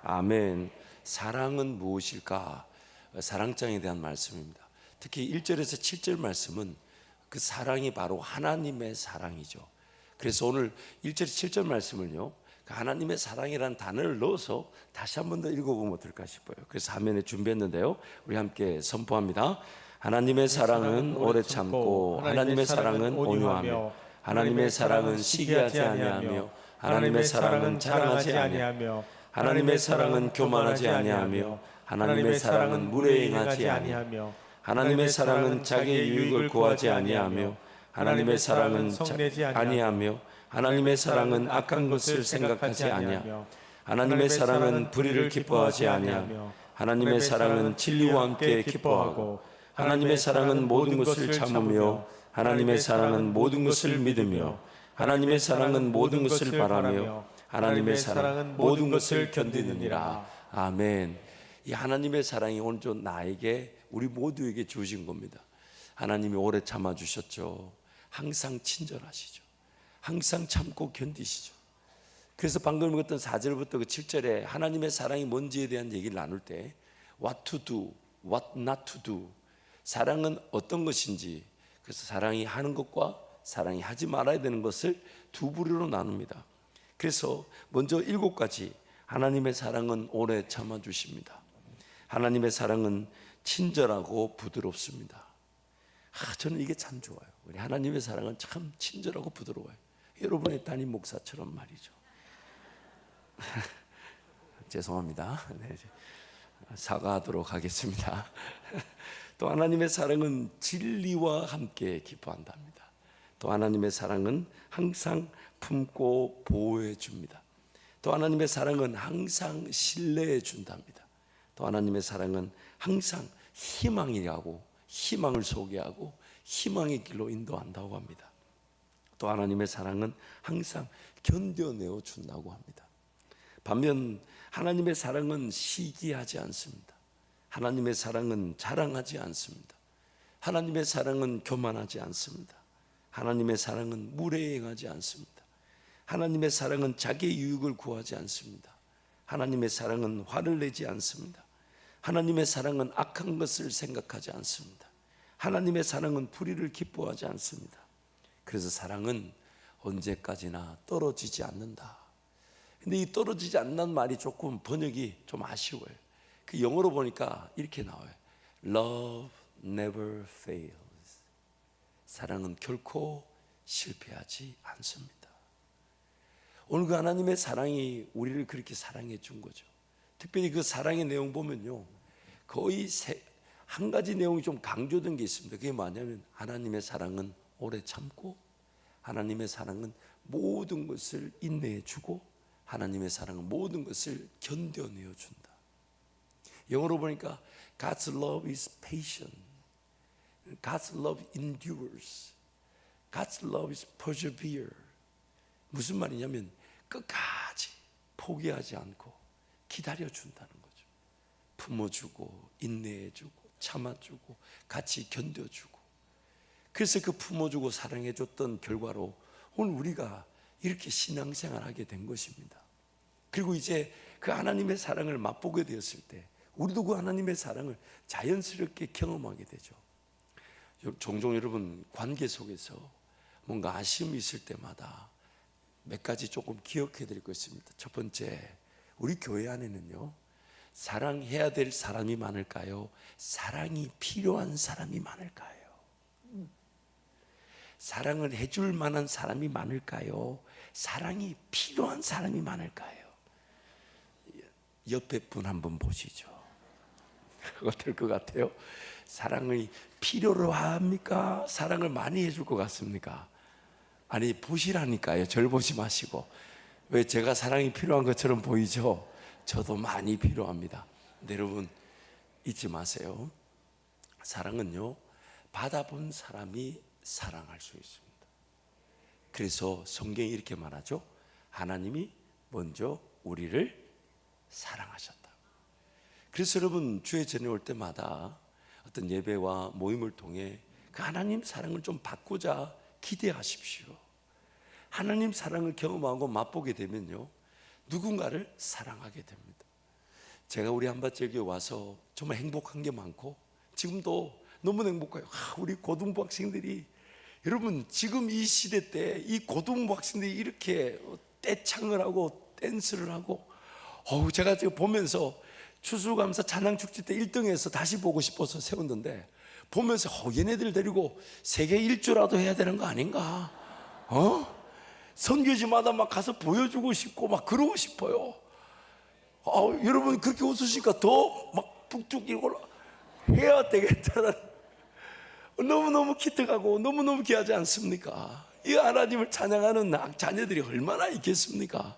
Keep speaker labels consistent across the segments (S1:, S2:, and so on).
S1: 아멘. 사랑은 무엇일까? 사랑장에 대한 말씀입니다. 특히 1절에서 7절 말씀은 그 사랑이 바로 하나님의 사랑이죠. 그래서 오늘 1절 7절 말씀을요, 그 하나님의 사랑이라는 단어를 넣어서 다시 한 번 더 읽어보면 어떨까 싶어요. 그래서 화면에 준비했는데요, 우리 함께 선포합니다. 하나님의 사랑은 오래 참고, 하나님의 사랑은 온유하며, 하나님의 사랑은 시기하지 아니하며, 하나님의 사랑은 자랑하지 아니하며, 하나님의 사랑은 교만하지 아니하며, 하나님의 사랑은 무례행하지 아니하며, 하나님의 사랑은 자기의 유익을 구하지 아니하며, 하나님의 사랑은 성내지 아니하며, 하나님의 사랑은 악한 것을 생각하지 아니하며, 하나님의 사랑은 불의를 기뻐하지 아니하며, 하나님의 사랑은 진리와 함께 기뻐하고, 하나님의 사랑은 모든 것을 참으며, 하나님의 사랑은 모든 것을 믿으며, 하나님의 사랑은 모든 것을 바라며, 하나님의 사랑은 모든 것을 견디느니라. 아멘. 이 하나님의 사랑이 오늘 좀 나에게, 우리 모두에게 주어진 겁니다. 하나님이 오래 참아주셨죠. 항상 친절하시죠. 항상 참고 견디시죠. 그래서 방금 읽었던 4절부터 그 7절에 하나님의 사랑이 뭔지에 대한 얘기를 나눌 때 What to do, what not to do, 사랑은 어떤 것인지, 그래서 사랑이 하는 것과 사랑이 하지 말아야 되는 것을 두 부류로 나눕니다. 그래서 먼저 7가지 하나님의 사랑은 오래 참아주십니다. 하나님의 사랑은 친절하고 부드럽습니다. 저는 이게 참 좋아요. 우리 하나님의 사랑은 참 친절하고 부드러워요. 여러분의 담임 목사처럼 말이죠. 죄송합니다. 네, 사과하도록 하겠습니다. 또 하나님의 사랑은 진리와 함께 기뻐한답니다. 또 하나님의 사랑은 항상 품고 보호해 줍니다. 또 하나님의 사랑은 항상 신뢰해 준답니다. 또 하나님의 사랑은 항상 희망이라고, 희망을 소개하고 희망의 길로 인도한다고 합니다. 또 하나님의 사랑은 항상 견뎌내어 준다고 합니다. 반면 하나님의 사랑은 시기하지 않습니다. 하나님의 사랑은 자랑하지 않습니다. 하나님의 사랑은 교만하지 않습니다. 하나님의 사랑은 무례행하지 않습니다. 하나님의 사랑은 자기의 유익을 구하지 않습니다. 하나님의 사랑은 화를 내지 않습니다. 하나님의 사랑은 악한 것을 생각하지 않습니다. 하나님의 사랑은 불의를 기뻐하지 않습니다. 그래서 사랑은 언제까지나 떨어지지 않는다. 근데 이 떨어지지 않는 말이 조금 번역이 좀 아쉬워요. 그 영어로 보니까 이렇게 나와요. Love never fails. 사랑은 결코 실패하지 않습니다. 오늘 그 하나님의 사랑이 우리를 그렇게 사랑해 준 거죠. 특별히 그 사랑의 내용 보면요, 거의 한 가지 내용이 좀 강조된 게 있습니다. 그게 뭐냐면 하나님의 사랑은 오래 참고, 하나님의 사랑은 모든 것을 인내해 주고, 하나님의 사랑은 모든 것을 견뎌내어 준다. 영어로 보니까 God's love is patient, God's love endures, God's love is persevere. 무슨 말이냐면 끝까지 포기하지 않고 기다려준다는 거죠. 품어주고 인내해주고 참아주고 같이 견뎌주고. 그래서 그 품어주고 사랑해줬던 결과로 오늘 우리가 이렇게 신앙생활하게 된 것입니다. 그리고 이제 그 하나님의 사랑을 맛보게 되었을 때 우리도 그 하나님의 사랑을 자연스럽게 경험하게 되죠. 종종 여러분 관계 속에서 뭔가 아쉬움이 있을 때마다 몇 가지 조금 기억해 드릴 것 있습니다. 첫 번째, 우리 교회 안에는요, 사랑해야 될 사람이 많을까요? 사랑이 필요한 사람이 많을까요? 사랑을 해줄 만한 사람이 많을까요? 사랑이 필요한 사람이 많을까요? 옆에 분 한번 보시죠. 어떨 것 같아요? 사랑을 필요로 합니까? 사랑을 많이 해줄 것 같습니까? 아니, 보시라니까요. 절 보지 마시고. 왜 제가 사랑이 필요한 것처럼 보이죠? 저도 많이 필요합니다. 근데 여러분 잊지 마세요. 사랑은요, 받아본 사람이 사랑할 수 있습니다. 그래서 성경이 이렇게 말하죠. 하나님이 먼저 우리를 사랑하셨다. 그래서 여러분 주의 전에 올 때마다 어떤 예배와 모임을 통해 그 하나님 사랑을 좀 받고자 기대하십시오. 하나님 사랑을 경험하고 맛보게 되면요, 누군가를 사랑하게 됩니다. 제가 우리 한밭지역에 와서 정말 행복한 게 많고 지금도 너무 행복해요. 우리 고등부 학생들이, 여러분 지금 이 시대 때 이 고등부 학생들이 이렇게 떼창을 하고 댄스를 하고, 제가 지금 보면서 추수감사 찬양축제 때 1등해서 다시 보고 싶어서 세웠는데, 보면서 얘네들 데리고 세계 일주라도 해야 되는 거 아닌가? 선교지마다 막 가서 보여주고 싶고 막 그러고 싶어요. 여러분 그렇게 웃으시니까 더 막 북쭉 이걸 해야 되겠다는, 너무너무 기특하고 너무너무 귀하지 않습니까? 이 하나님을 찬양하는 자녀들이 얼마나 있겠습니까?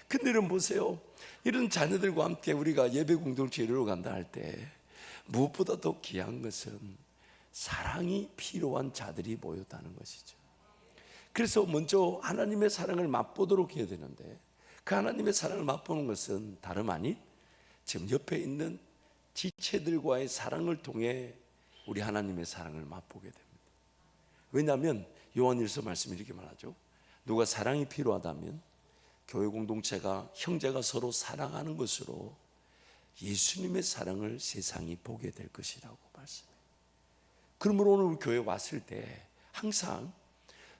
S1: 근데 여러분 보세요. 이런 자녀들과 함께 우리가 예배 공동체 이루러 간다 할 때 무엇보다 더 귀한 것은 사랑이 필요한 자들이 모였다는 것이죠. 그래서 먼저 하나님의 사랑을 맛보도록 해야 되는데, 그 하나님의 사랑을 맛보는 것은 다름 아닌 지금 옆에 있는 지체들과의 사랑을 통해 우리 하나님의 사랑을 맛보게 됩니다. 왜냐하면 요한일서 말씀이 이렇게 말하죠. 누가 사랑이 필요하다면 교회 공동체가, 형제가 서로 사랑하는 것으로 예수님의 사랑을 세상이 보게 될 것이라고 말씀해요. 그러므로 오늘 우리 교회 왔을 때 항상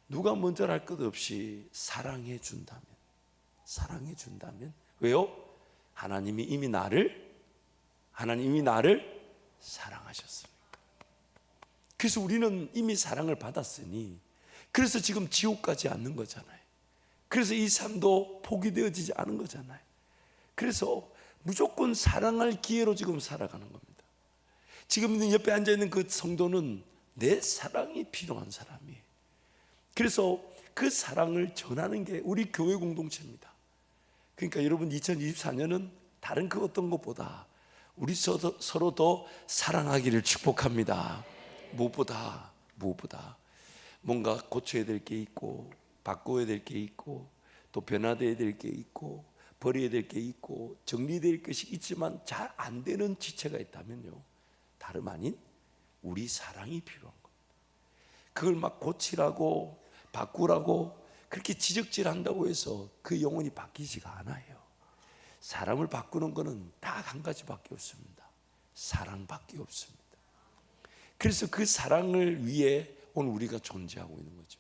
S1: 누가 먼저 할 것 없이 사랑해 준다면, 왜요? 하나님이 이미 나를 사랑하셨습니다. 그래서 우리는 이미 사랑을 받았으니, 그래서 지금 지옥 가지 않는 거잖아요. 그래서 이 삶도 포기되어지지 않은 거잖아요. 그래서 무조건 사랑할 기회로 지금 살아가는 겁니다. 지금 옆에 앉아있는 그 성도는 내 사랑이 필요한 사람이에요. 그래서 그 사랑을 전하는 게 우리 교회 공동체입니다. 그러니까 여러분 2024년은 다른 그 어떤 것보다 우리 서로 더 사랑하기를 축복합니다. 무엇보다 뭔가 고쳐야 될 게 있고, 바꿔야 될 게 있고, 또 변화되어야 될 게 있고, 버려야 될 게 있고, 정리될 것이 있지만 잘 안 되는 지체가 있다면요, 다름 아닌 우리 사랑이 필요한 겁니다. 그걸 막 고치라고 바꾸라고 그렇게 지적질한다고 해서 그 영혼이 바뀌지가 않아요. 사람을 바꾸는 것은 딱 한 가지밖에 없습니다. 사랑밖에 없습니다. 그래서 그 사랑을 위해 오늘 우리가 존재하고 있는 거죠.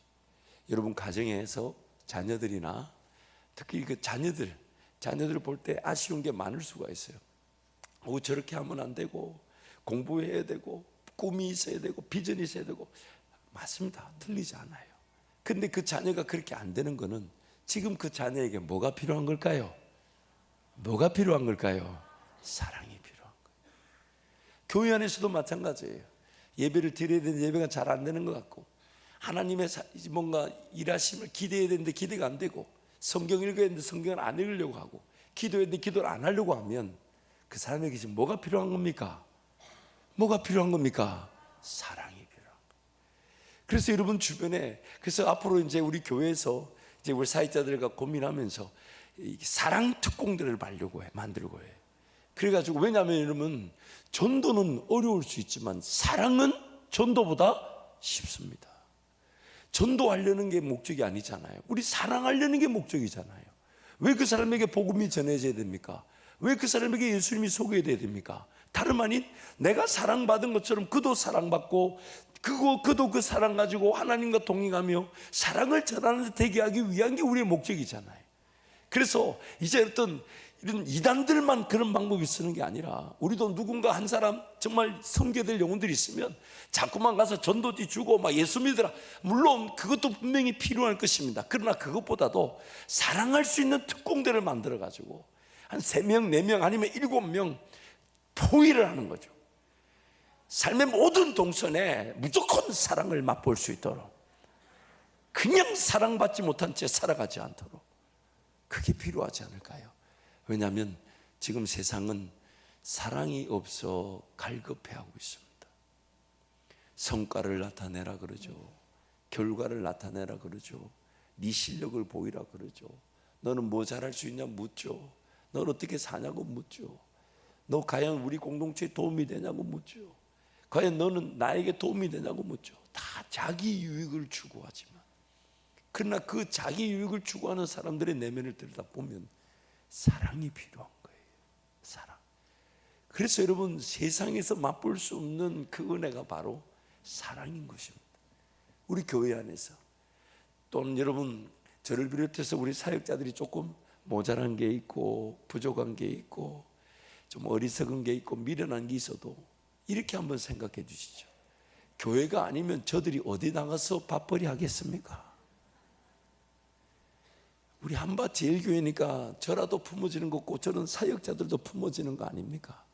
S1: 여러분 가정에서 자녀들이나 특히 그 자녀들을 볼 때 아쉬운 게 많을 수가 있어요. 저렇게 하면 안 되고, 공부해야 되고, 꿈이 있어야 되고, 비전이 있어야 되고. 맞습니다. 틀리지 않아요. 근데 그 자녀가 그렇게 안 되는 거는 지금 그 자녀에게 뭐가 필요한 걸까요? 사랑이 필요한 거예요. 교회 안에서도 마찬가지예요. 예배를 드려야 되는데 예배가 잘 안 되는 것 같고, 하나님의 뭔가 일하심을 기대해야 되는데 기대가 안 되고, 성경 읽어야 되는데 성경을 안 읽으려고 하고, 기도해야 되는데 기도를 안 하려고 하면 그 사람에게 지금 뭐가 필요한 겁니까? 사랑이 필요한 거예요. 그래서 여러분 주변에, 그래서 앞으로 이제 우리 교회에서 이제 우리 사역자들과 고민하면서 사랑 특공대를 만들고 해. 그래가지고, 왜냐하면 여러분 전도는 어려울 수 있지만 사랑은 전도보다 쉽습니다. 전도하려는 게 목적이 아니잖아요. 우리 사랑하려는 게 목적이잖아요. 왜 그 사람에게 복음이 전해져야 됩니까? 왜 그 사람에게 예수님이 소개돼야 됩니까? 다름 아닌 내가 사랑받은 것처럼 그도 사랑받고, 그도 그 사랑 가지고 하나님과 동행하며 사랑을 전하는 데 대기하기 위한 게 우리의 목적이잖아요. 그래서 이제 어떤 이런 이단들만 그런 방법이 쓰는 게 아니라, 우리도 누군가 한 사람 정말 섬겨될 영혼들이 있으면 자꾸만 가서 전도지 주고 막 예수 믿으라, 물론 그것도 분명히 필요할 것입니다. 그러나 그것보다도 사랑할 수 있는 특공대를 만들어 가지고 한 3명, 4명 아니면 7명 포위를 하는 거죠. 삶의 모든 동선에 무조건 사랑을 맛볼 수 있도록, 그냥 사랑받지 못한 채 살아가지 않도록, 그게 필요하지 않을까요? 왜냐하면 지금 세상은 사랑이 없어 갈급해하고 있습니다. 성과를 나타내라 그러죠. 결과를 나타내라 그러죠. 네 실력을 보이라 그러죠. 너는 뭐 잘할 수 있냐 묻죠. 넌 어떻게 사냐고 묻죠. 너 과연 우리 공동체에 도움이 되냐고 묻죠. 과연 너는 나에게 도움이 되냐고 묻죠. 다 자기 유익을 추구하지만, 그러나 그 자기 유익을 추구하는 사람들의 내면을 들여다보면 사랑이 필요한 거예요. 사랑. 그래서 여러분, 세상에서 맛볼 수 없는 그 은혜가 바로 사랑인 것입니다. 우리 교회 안에서 또는 여러분, 저를 비롯해서 우리 사역자들이 조금 모자란 게 있고 부족한 게 있고 좀 어리석은 게 있고 미련한 게 있어도 이렇게 한번 생각해 주시죠. 교회가 아니면 저들이 어디 나가서 밥벌이 하겠습니까? 우리 한밭제일교회니까 저라도 품어지는 거고 저는 사역자들도 품어지는 거 아닙니까?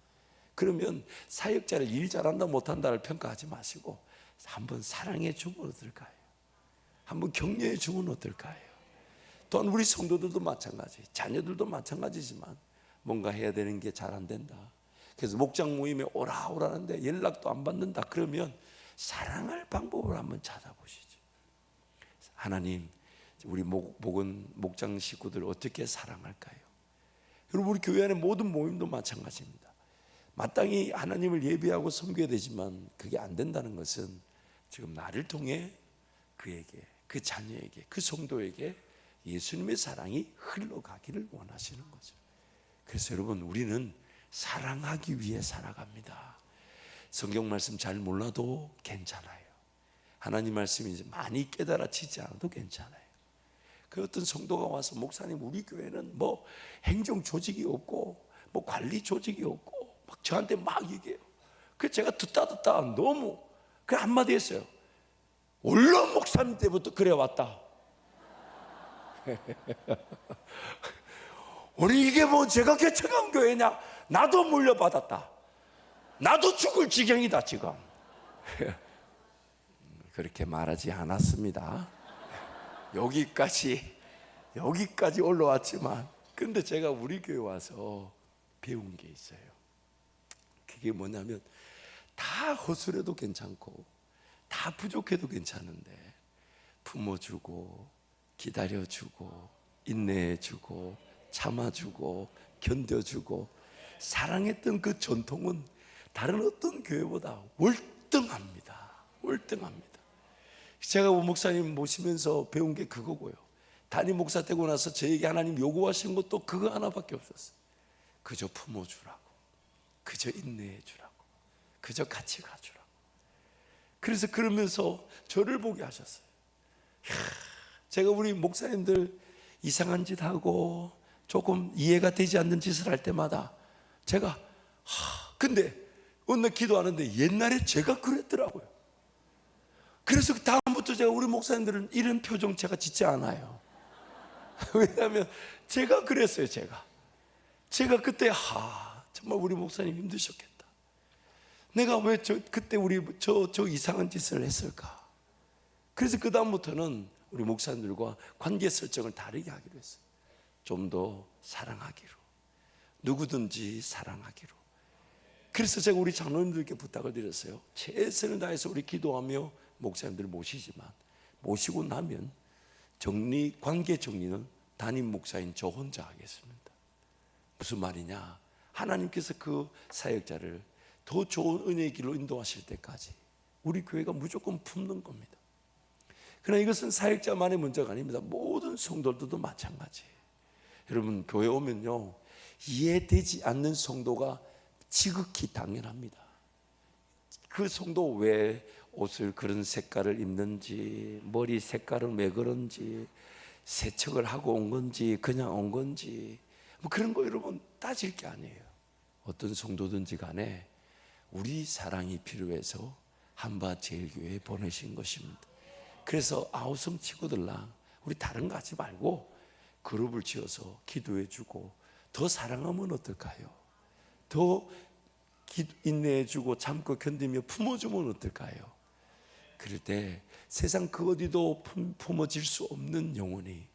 S1: 그러면 사역자를 일 잘한다 못한다를 평가하지 마시고 한번 사랑해 주면 어떨까요? 한번 격려해 주면 어떨까요? 또한 우리 성도들도 마찬가지, 자녀들도 마찬가지지만 뭔가 해야 되는 게 잘 안 된다. 그래서 목장 모임에 오라는데 연락도 안 받는다. 그러면 사랑할 방법을 한번 찾아보시죠. 하나님, 우리 목장 식구들 어떻게 사랑할까요? 여러분, 우리 교회 안에 모든 모임도 마찬가지입니다. 마땅히 하나님을 예배하고 섬겨야 되지만 그게 안 된다는 것은 지금 나를 통해 그에게, 그 자녀에게, 그 성도에게 예수님의 사랑이 흘러가기를 원하시는 거죠. 그래서 여러분, 우리는 사랑하기 위해 살아갑니다. 성경 말씀 잘 몰라도 괜찮아요. 하나님 말씀이 많이 깨달아지지 않아도 괜찮아요. 그 어떤 성도가 와서, 목사님, 우리 교회는 뭐 행정 조직이 없고 뭐 관리 조직이 없고 막 저한테 막 얘기해요. 그 제가 듣다 너무 그 한마디 했어요. 원로 목사님 때부터 그래 왔다. 우리 이게 뭐 제가 개척한 교회냐? 나도 물려받았다. 나도 죽을 지경이다 지금. 그렇게 말하지 않았습니다. 여기까지 올라왔지만, 근데 제가 우리 교회 와서 배운 게 있어요. 그게 뭐냐면, 다 허술해도 괜찮고 다 부족해도 괜찮은데 품어주고 기다려주고 인내해주고 참아주고 견뎌주고 사랑했던 그 전통은 다른 어떤 교회보다 월등합니다. 제가 목사님 모시면서 배운 게 그거고요. 담임 목사 되고 나서 저에게 하나님 요구하신 것도 그거 하나밖에 없었어요. 그저 품어주라고, 그저 인내해주라고, 그저 같이 가주라고. 그래서 그러면서 저를 보게 하셨어요. 제가 우리 목사님들 이상한 짓 하고 조금 이해가 되지 않는 짓을 할 때마다 제가 근데 어느 날 기도하는데 옛날에 제가 그랬더라고요. 그래서 다음부터 제가 우리 목사님들은 이런 표정 제가 짓지 않아요. 왜냐하면 제가 그랬어요. 제가 그때 정말 우리 목사님 힘드셨겠다. 내가 왜 그때 우리 저 이상한 짓을 했을까? 그래서 그 다음부터는 우리 목사님들과 관계 설정을 다르게 하기로 했어요. 좀 더 사랑하기로, 누구든지 사랑하기로. 그래서 제가 우리 장로님들께 부탁을 드렸어요. 최선을 다해서 우리 기도하며 목사님들을 모시지만, 모시고 나면 관계 정리는 담임 목사인 저 혼자 하겠습니다. 무슨 말이냐? 하나님께서 그 사역자를 더 좋은 은혜의 길로 인도하실 때까지 우리 교회가 무조건 품는 겁니다. 그러나 이것은 사역자만의 문제가 아닙니다. 모든 성도들도 마찬가지. 여러분, 교회 오면요, 이해되지 않는 성도가 지극히 당연합니다. 그 성도 왜 옷을 그런 색깔을 입는지, 머리 색깔은 왜 그런지, 세척을 하고 온 건지 그냥 온 건지, 뭐 그런 거 여러분 따질 게 아니에요. 어떤 성도든지 간에 우리 사랑이 필요해서 한밭제일교회에 보내신 것입니다. 그래서 아우성 친구들랑 우리 다른 거 하지 말고 그룹을 지어서 기도해주고 더 사랑하면 어떨까요? 더 인내해주고 참고 견디며 품어주면 어떨까요? 그럴 때 세상 그 어디도 품어질 수 없는 영혼이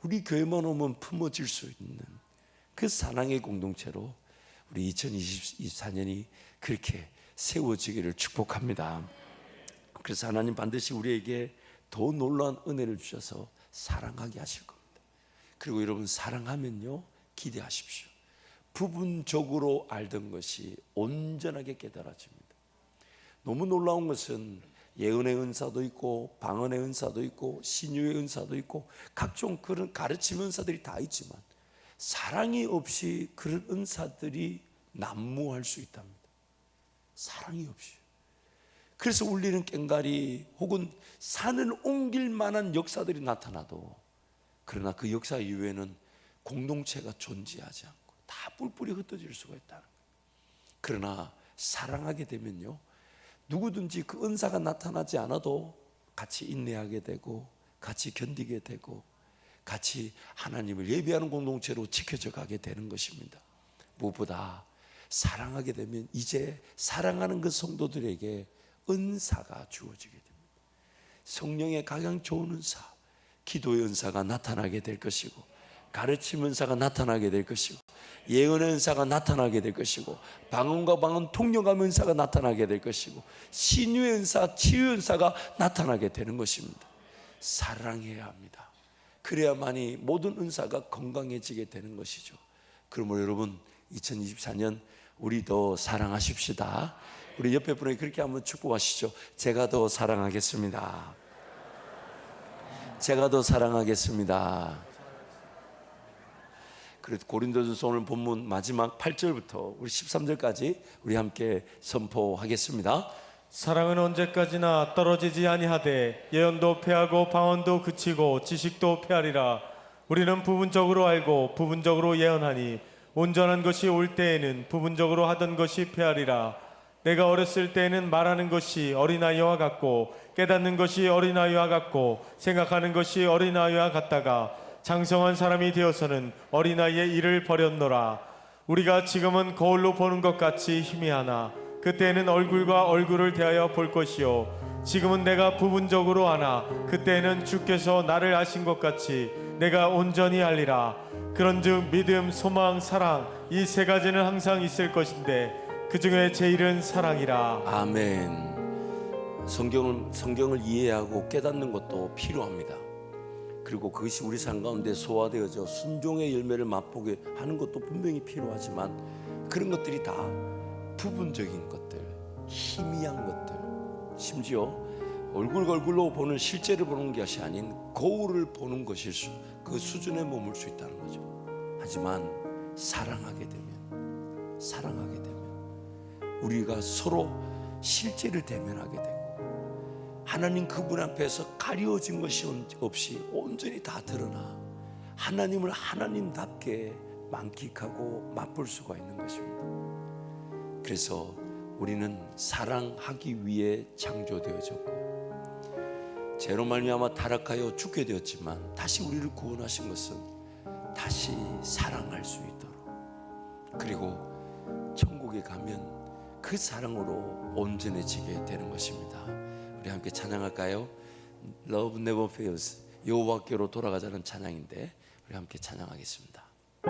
S1: 우리 교회만 오면 품어질 수 있는 그 사랑의 공동체로 우리 2024년이 그렇게 세워지기를 축복합니다. 그래서 하나님 반드시 우리에게 더 놀라운 은혜를 주셔서 사랑하게 하실 겁니다. 그리고 여러분, 사랑하면요, 기대하십시오. 부분적으로 알던 것이 온전하게 깨달아집니다. 너무 놀라운 것은 예언의 은사도 있고 방언의 은사도 있고 신유의 은사도 있고 각종 그런 가르침 은사들이 다 있지만 사랑이 없이 그런 은사들이 난무할 수 있답니다. 사랑이 없이. 그래서 울리는 꽹과리 혹은 산을 옮길 만한 역사들이 나타나도, 그러나 그 역사 이후에는 공동체가 존재하지 않고 다 뿔뿔이 흩어질 수가 있다는 거예요. 그러나 사랑하게 되면요, 누구든지 그 은사가 나타나지 않아도 같이 인내하게 되고 같이 견디게 되고 같이 하나님을 예배하는 공동체로 지켜져 가게 되는 것입니다. 무엇보다 사랑하게 되면 이제 사랑하는 그 성도들에게 은사가 주어지게 됩니다. 성령의 가장 좋은 은사, 기도의 은사가 나타나게 될 것이고, 가르침 은사가 나타나게 될 것이고, 예언의 은사가 나타나게 될 것이고, 방언과 방언 통역함 은사가 나타나게 될 것이고, 신유의 은사, 치유의 은사가 나타나게 되는 것입니다. 사랑해야 합니다. 그래야만이 모든 은사가 건강해지게 되는 것이죠. 그러므로 여러분, 2024년 우리 더 사랑하십시다. 우리 옆에 분에게 그렇게 한번 축복하시죠. 제가 더 사랑하겠습니다. 제가 더 사랑하겠습니다. 그래도 고린도전서 오늘 본문 마지막 8절부터 우리 13절까지 우리 함께 선포하겠습니다.
S2: 사랑은 언제까지나 떨어지지 아니하되 예언도 패하고 방언도 그치고 지식도 패하리라. 우리는 부분적으로 알고 부분적으로 예언하니 온전한 것이 올 때에는 부분적으로 하던 것이 패하리라. 내가 어렸을 때에는 말하는 것이 어린아이와 같고 깨닫는 것이 어린아이와 같고 생각하는 것이 어린아이와 같다가 장성한 사람이 되어서는 어린아이의 일을 버렸노라. 우리가 지금은 거울로 보는 것 같이 희미하나 그때에는 얼굴과 얼굴을 대하여 볼 것이요 지금은 내가 부분적으로 아나 그때에는 주께서 나를 아신 것 같이 내가 온전히 알리라. 그런즉 믿음, 소망, 사랑 이 세 가지는 항상 있을 것인데 그 중에 제일은 사랑이라.
S1: 아멘. 성경을 이해하고 깨닫는 것도 필요합니다. 그리고 그것이 우리 삶 가운데 소화되어져 순종의 열매를 맛보게 하는 것도 분명히 필요하지만, 그런 것들이 다 부분적인 것들, 희미한 것들, 심지어 얼굴로 보는 실제를 보는 것이 아닌 거울을 보는 것일 그 수준에 머물 수 있다는 거죠. 하지만 사랑하게 되면 우리가 서로 실제를 대면하게 되고 하나님 그분 앞에서 가려진 것이 없이 온전히 다 드러나 하나님을 하나님답게 만끽하고 맛볼 수가 있는 것입니다. 그래서 우리는 사랑하기 위해 창조되어졌고, 죄로 말미암아 타락하여 죽게 되었지만 다시 우리를 구원하신 것은 다시 사랑할 수 있도록, 그리고 천국에 가면 그 사랑으로 온전해지게 되는 것입니다. 우리 함께 찬양할까요? Love never fails. 여호와께로 돌아가자는 찬양인데 우리 함께 찬양하겠습니다.